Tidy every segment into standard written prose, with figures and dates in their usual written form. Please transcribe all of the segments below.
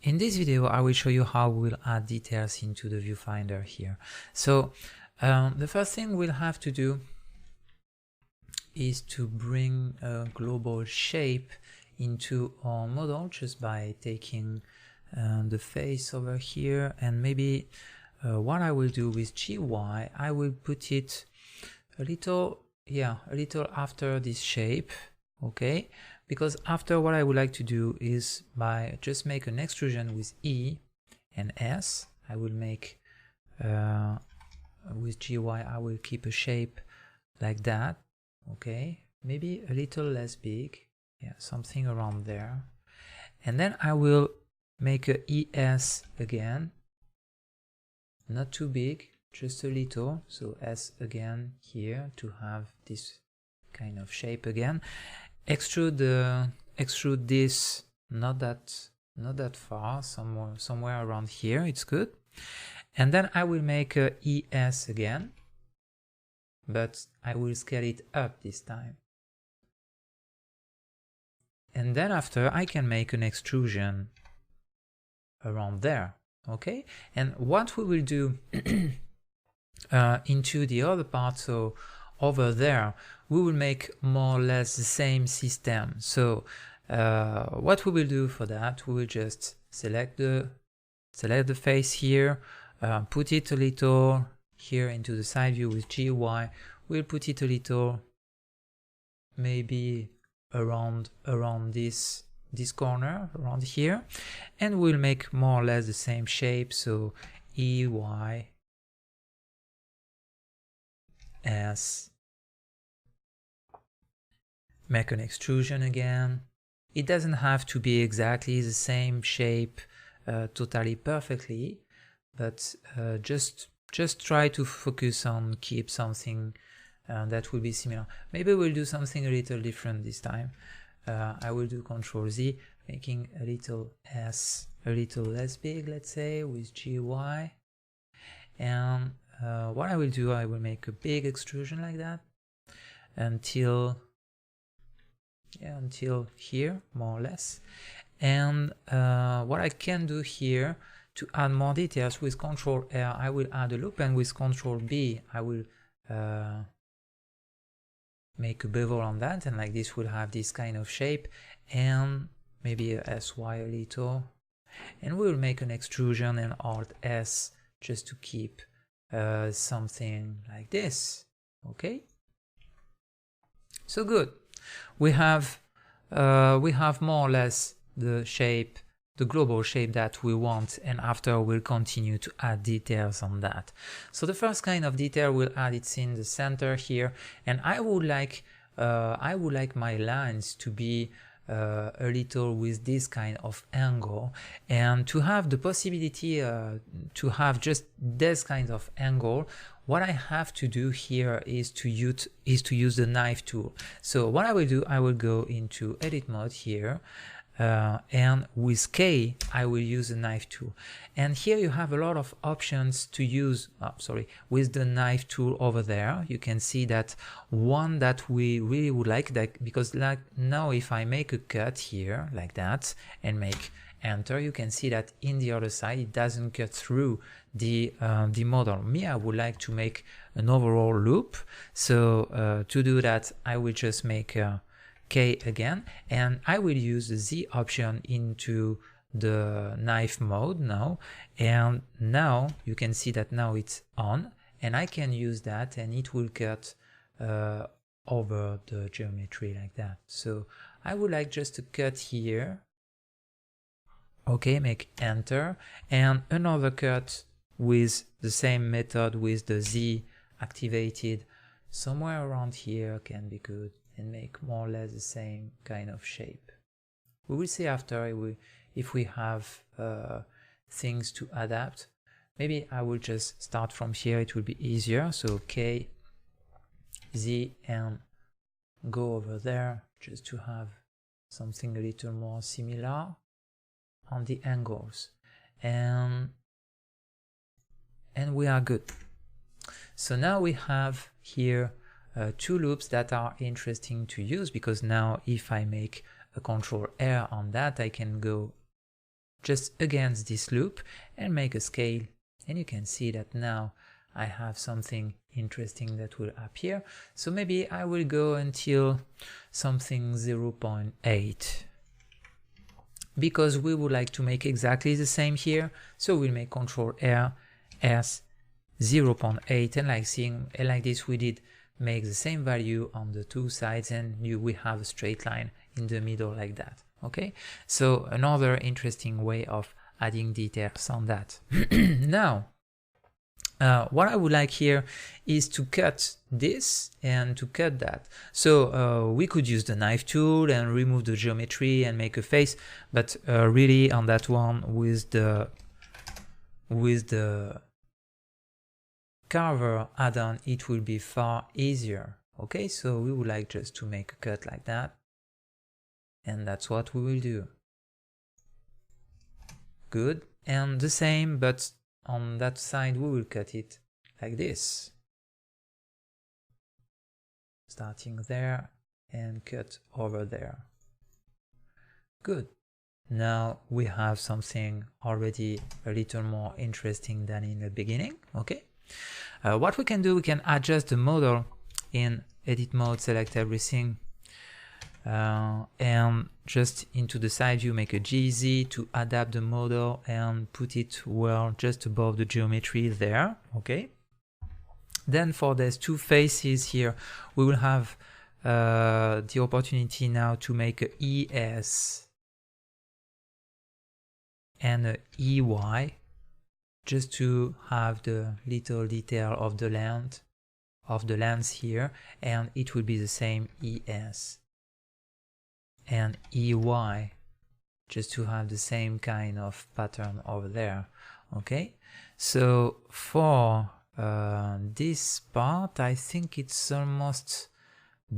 In this video, I will show you how we'll add details into the viewfinder here. So the first thing we'll have to do is to bring a global shape into our model just by taking the face over here, and maybe what I will do with GY, I will put it a little after this shape, okay? Because after, what I would like to do is by just make an extrusion with E and S. I will make with GY, I will keep a shape like that, okay? Maybe a little less big, yeah, something around there. And then I will make a ES again, not too big, just a little, so S again here to have this kind of shape again. Extrude this not that far, somewhere around here, it's good. And then I will make a ES again, but I will scale it up this time. And then after, I can make an extrusion around there, okay? And what we will do into the other part, so over there, we will make more or less the same system. So what we will do for that, we will just select the face here, put it a little here into the side view with GY. We'll put it a little, maybe around this corner, around here, and we'll make more or less the same shape. So EY S, make an extrusion again. It doesn't have to be exactly the same shape totally perfectly, but just try to focus on keep something that will be similar. Maybe we'll do something a little different this time. I will do Ctrl Z, making a little S a little less big, let's say, with GY. And what I will do, I will make a big extrusion like that until here, more or less. And what I can do here to add more details, with Ctrl R, I will add a loop, and with Ctrl B, I will make a bevel on that, and like this will have this kind of shape, and maybe a SY a little, and we will make an extrusion and Alt S just to keep something like this, okay? So good. We have more or less the shape, the global shape that we want, and after we'll continue to add details on that. So the first kind of detail we'll add, it's in the center here, and I would like my lines to be a little with this kind of angle, and to have the possibility to have just this kind of angle. What I have to do here is to use the knife tool. So what I will do, I will go into edit mode here, and with K I will use the knife tool, and here you have a lot of options to use. With the knife tool over there, you can see that one that we really would like, that because like now if I make a cut here like that and make enter, you can see that in the other side it doesn't cut through the model. Me, I would like to make an overall loop, so to do that I will just make K again, and I will use the Z option into the knife mode now, and now you can see that now it's on, and I can use that and it will cut over the geometry like that. So I would like just to cut here, okay, make enter, and another cut with the same method with the Z activated somewhere around here can be good, and make more or less the same kind of shape. We will see after if we have things to adapt. Maybe I will just start from here, it will be easier. So K, Z, and go over there just to have something a little more similar on the angles, and we are good. So now we have here two loops that are interesting to use, because now if I make a Ctrl R on that, I can go just against this loop and make a scale, and you can see that now I have something interesting that will appear. So maybe I will go until something 0.8, because we would like to make exactly the same here. So we'll make Ctrl R S 0.8, and like this we did make the same value on the two sides, and we have a straight line in the middle like that. Okay, so another interesting way of adding details on that. Now what I would like here is to cut this and to cut that. So we could use the knife tool and remove the geometry and make a face, but really on that one with the carver add-on it will be far easier. Okay, so we would like just to make a cut like that, and that's what we will do. Good, and the same, but on that side we will cut it like this, starting there and cut over there. Good. Now we have something already a little more interesting than in the beginning. Okay, what we can do, we can adjust the model in edit mode, select everything, and just into the side view make a GZ to adapt the model and put it well just above the geometry there. Okay, then for these two faces here we will have the opportunity now to make a ES and a EY, just to have the little detail of the lens here, and it will be the same ES and EY, just to have the same kind of pattern over there. Okay, so for this part I think it's almost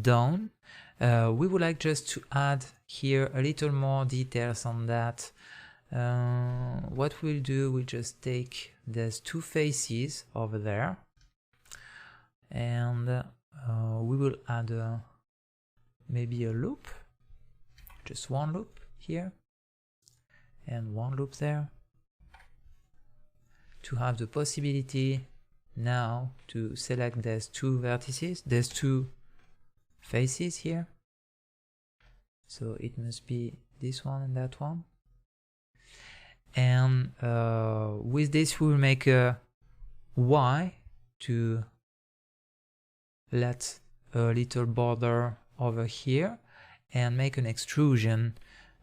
done. We would like just to add here a little more details on that. What we'll do, we'll just take these two faces over there, and we will add maybe a loop, just one loop here and one loop there, to have the possibility now to select these two vertices, these two faces here. So it must be this one and that one. And with this we will make a Y to let a little border over here, and make an extrusion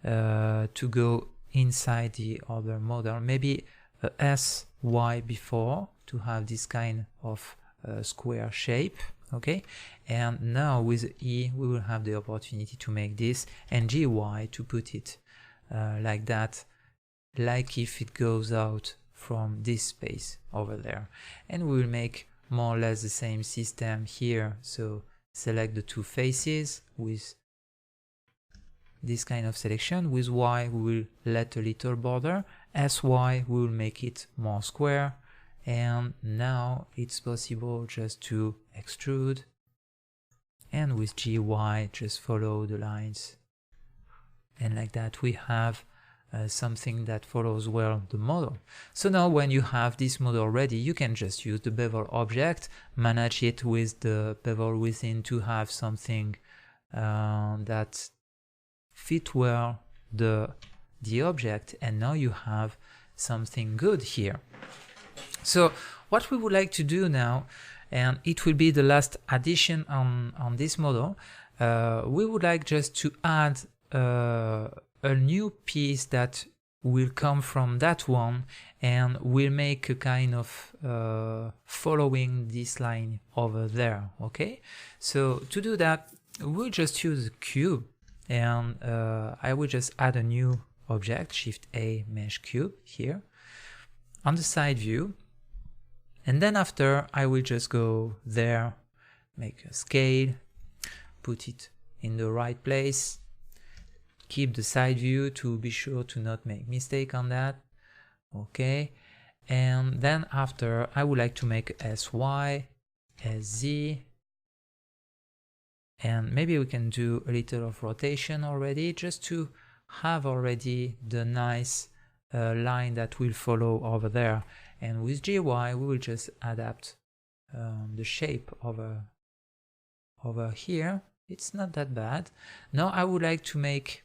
to go inside the other model, maybe a SY before, to have this kind of square shape. Okay, and now with E we will have the opportunity to make this, and GY to put it like that, like if it goes out from this space over there. And we will make more or less the same system here. So select the two faces with this kind of selection. With Y we will let a little border, SY we will make it more square, and now it's possible just to extrude, and with GY just follow the lines, and like that we have something that follows well the model. So now when you have this model ready, you can just use the bevel object, manage it with the bevel within to have something that fit well the object, and now you have something good here. So what we would like to do now, and it will be the last addition on this model, we would like just to add a new piece that will come from that one, and we'll make a kind of following this line over there. Okay, so to do that we'll just use a cube, and I will just add a new object, Shift A, Mesh Cube here on the side view, and then after I will just go there, make a scale, put it in the right place, keep the side view to be sure to not make mistake on that. Okay, and then after I would like to make SY, SZ, and maybe we can do a little of rotation already, just to have already the nice line that will follow over there, and with GY we will just adapt the shape over here. It's not that bad. Now I would like to make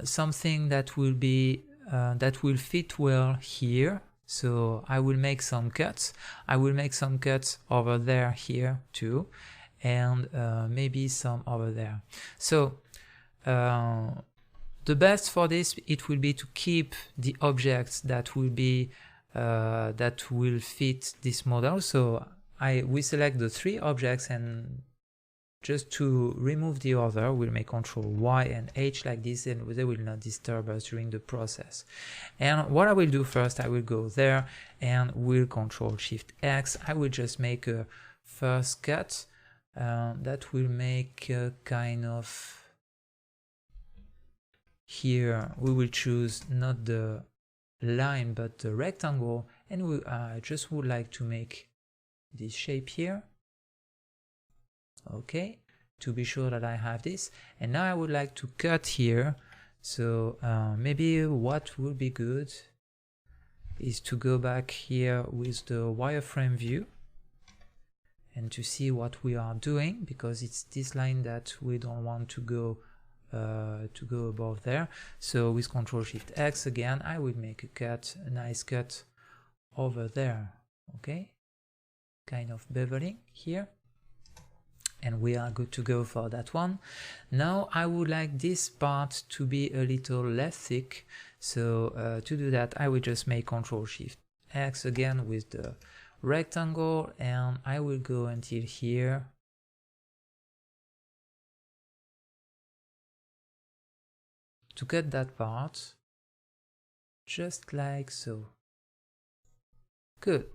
something that will be that will fit well here. So I will make some cuts. I will make some cuts over there, here too, and maybe some over there. So the best for this, it will be to keep the objects that will be that will fit this model. So we select the 3 objects, and just to remove the other, we'll make Ctrl Y and H like this, and they will not disturb us during the process. And what I will do first, I will go there and will Ctrl Shift X. I will just make a first cut that will make a kind of, here we will choose not the line but the rectangle, and I just would like to make this shape here. Okay, to be sure that I have this. And now I would like to cut here. So maybe what would be good is to go back here with the wireframe view and to see what we are doing, because it's this line that we don't want to go above there. So with Ctrl Shift X again, I will make a cut, a nice cut over there. Okay, kind of beveling here. And we are good to go for that one. Now I would like this part to be a little less thick. So to do that, I will just make Ctrl Shift X again with the rectangle, and I will go until here. To cut that part, just like so. Good.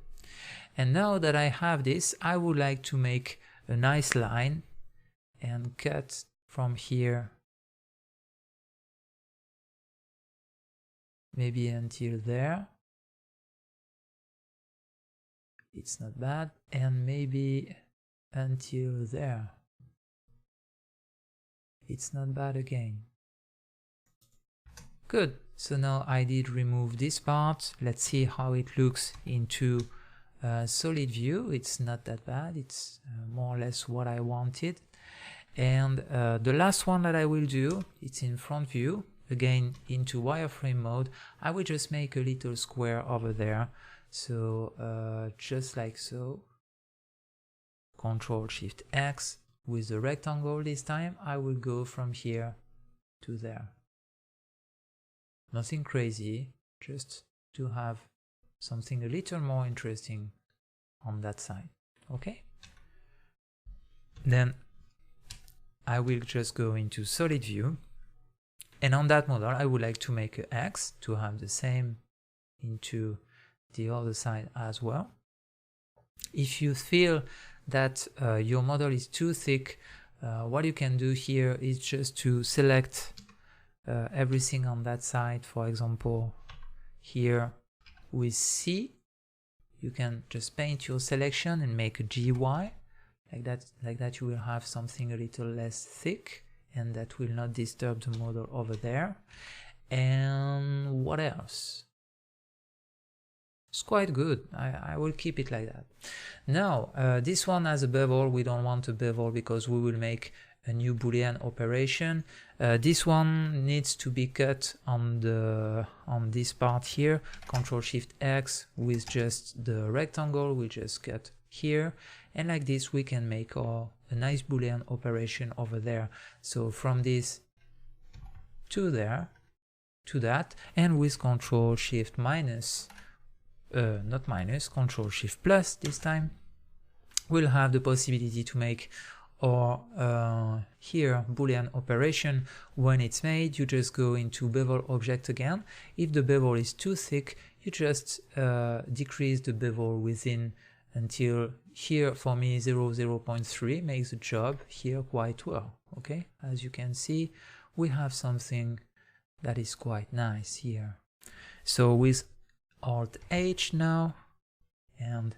And now that I have this, I would like to make a nice line and cut from here maybe until there. It's not bad. And maybe until there. It's not bad again. Good. So now I did remove this part. Let's see how it looks into solid view. It's not that bad. It's more or less what I wanted. And the last one that I will do, it's in front view. Again, into wireframe mode, I will just make a little square over there. So just like so. Ctrl Shift X with the rectangle this time. I will go from here to there. Nothing crazy, just to have something a little more interesting on that side. Okay? Then I will just go into solid view, and on that model I would like to make an X to have the same into the other side as well. If you feel that your model is too thick, what you can do here is just to select everything on that side. For example, here with C, you can just paint your selection and make a GY like that. You will have something a little less thick, and that will not disturb the model over there. And what else? It's quite good. I will keep it like that. Now this one has a bevel. We don't want a bevel because we will make a new Boolean operation. This one needs to be cut on this part here. Ctrl Shift X with just the rectangle. We just cut here, and like this we can make a nice Boolean operation over there. So from this to there to that, and with Ctrl Shift minus, not minus, Ctrl Shift plus this time, we'll have the possibility to make or here Boolean operation. When it's made, you just go into bevel object again. If the bevel is too thick, you just decrease the bevel within until here. For me 0.3 makes the job here quite well. Okay, as you can see, we have something that is quite nice here. So with Alt H now, and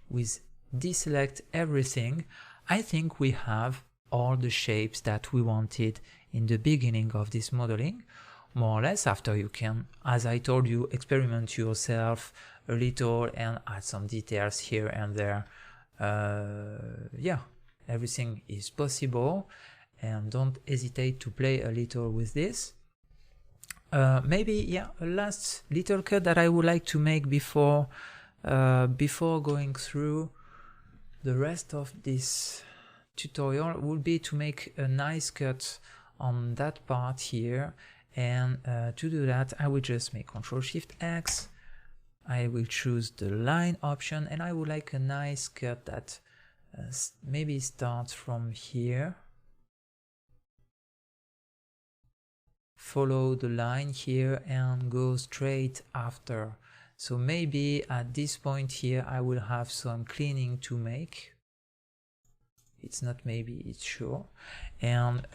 with deselect everything, I think we have all the shapes that we wanted in the beginning of this modeling. more or less. After you can, as I told you, experiment yourself a little and add some details here and there. Yeah, everything is possible, and don't hesitate to play a little with this. Maybe, yeah, a last little cut that I would like to make before going through the rest of this tutorial would be to make a nice cut on that part here. And to do that, I will just make Ctrl+Shift+X. I will choose the line option, and I would like a nice cut that maybe starts from here, follow the line here, and go straight after. So maybe at this point here I will have some cleaning to make. It's not maybe, it's sure. And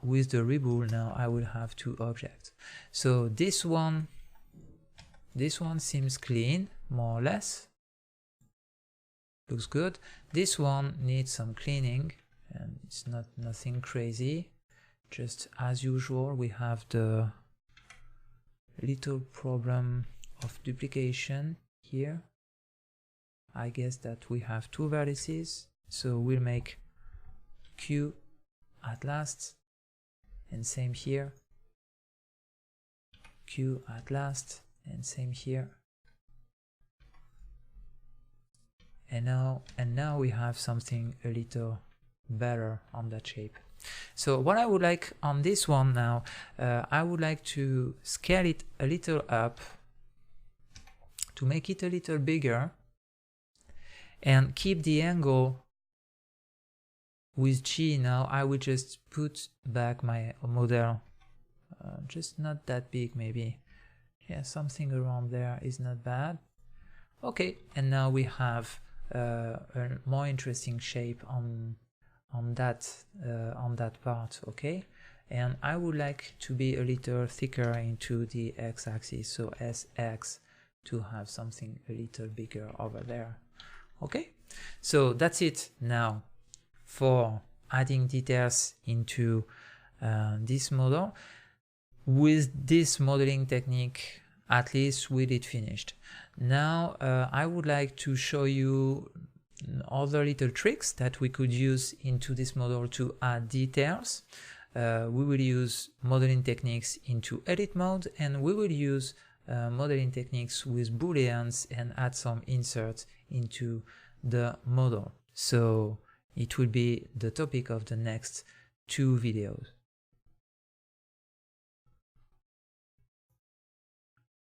with the reboot now I will have two objects. So this one seems clean, more or less. Looks good. This one needs some cleaning, and it's nothing crazy. Just as usual, we have the little problem of duplication here. I guess that we have two vertices, so we'll make Q at last, and same here, Q at last, and same here. And now we have something a little better on that shape. So what I would like on this one now, I would like to scale it a little up to make it a little bigger, and keep the angle with G. Now I will just put back my model, just not that big, maybe, yeah, something around there is not bad. Okay, and now we have a more interesting shape on that part. Okay, and I would like to be a little thicker into the x-axis, so SX, to have something a little bigger over there. Okay, so that's it now for adding details into this model. With this modeling technique, at least we did finished. Now I would like to show you other little tricks that we could use into this model to add details. We will use modeling techniques into edit mode, and we will use modeling techniques with booleans and add some inserts into the model. So it will be the topic of the next two videos.